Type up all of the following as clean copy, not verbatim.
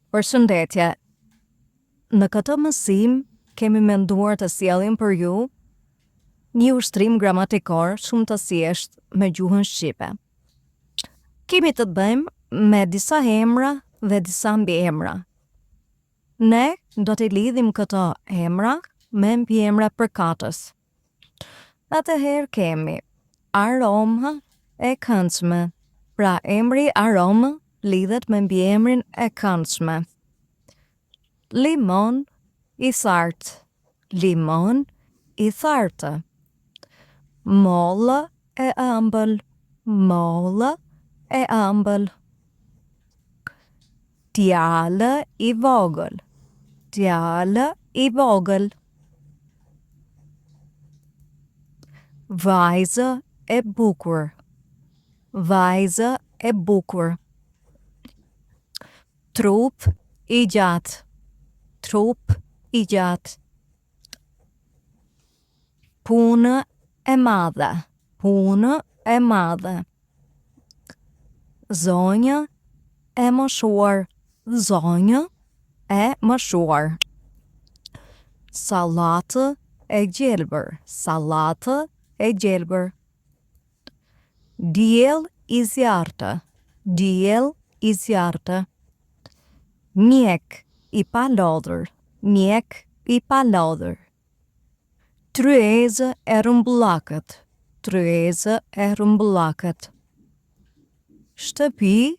Përshëndetje. Në këtë mësim kemi menduar të sjellim për ju një ushtrim gramatikor shumë të thjeshtë me gjuhën shqipe. Kemi të bëjmë me disa emra dhe disa mbiemra. Ne do t'i lidhim këto emra me mbiemra përkatës. Atëherë kemi aromë e këndshme. Pra emri aromë lidhet me mbiemrin e këndshme. Limon i thartë. Limon i thartë. Mollë e ëmbël. Mollë e ëmbël. Djalë i vogël. Djalë i vogël. Vajzë e bukur. Vajzë e bukur. Trup i gjatë. Trup i gjatë. Punë e madhe. Punë e madhe. Zonjë e moshuar. Zonjë e moshuar. Sallatë e gjelbër. Sallatë e gjelbër. Diell i zjartë. Diell i zjartë. Mjek i palodhur. Mjek i palodhur. Tryezë e rrumbullakët. Tryezë e rrumbullakët. Shtëpi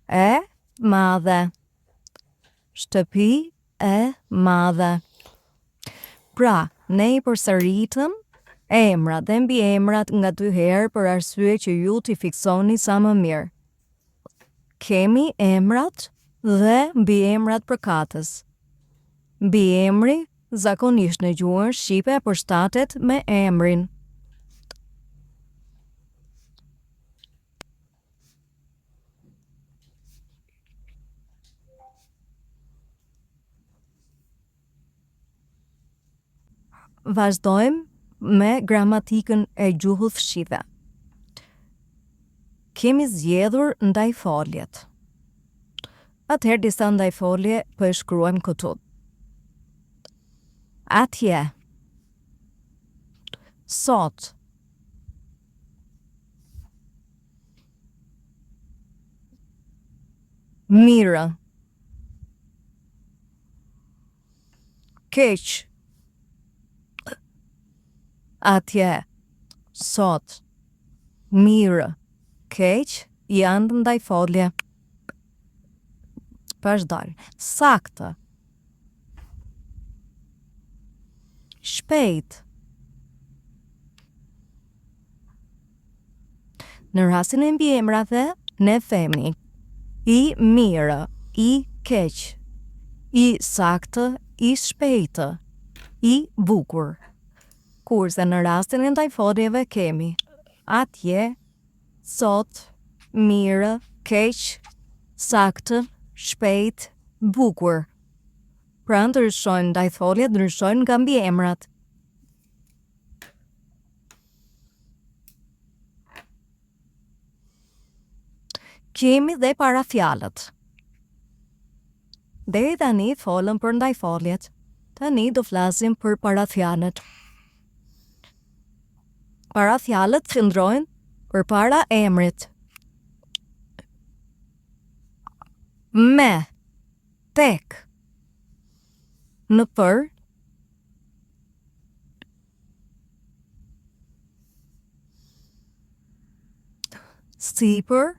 e madhe. Shtëpi e madhe. Pra, ne i përsëritëm emrat dhe mbiemrat nga 2 herë për arsye që ju t'i fiksoni sa më mirë. Kemi emrat dhe mbiemrat përkatës. Mbiemri zakonisht në gjuhën shqipe përshtatet me emrin. Vazhdojmë me gramatikën e gjuhës shqipe. Kemi zgjedhur ndajfoljet. Atëherë disa ndajfolje po e shkruajmë këtu. Atje. Sot. Mirë. Keq. Atje. Sot. Mirë. Keq janë të ndajfolje. Vazhdojmë. Saktë. Shpejt. Në rastin e mbiemrave, ne themi i mirë, i keq, i saktë, i shpejtë, i bukur. Kurse në rastin e ndajfoljeve kemi atje, sot, mirë, keq, saktë, shpejt, bukur. Pra ndryshojnë ndajfoljet, ndryshojnë nga mbiemrat. Kemi dhe parafjalët. Deri tani folëm për ndajfoljet. Tani do flasim për parafjalët. Parafjalët qëndrojnë përpara emrit. Me, tek, në për, sipër,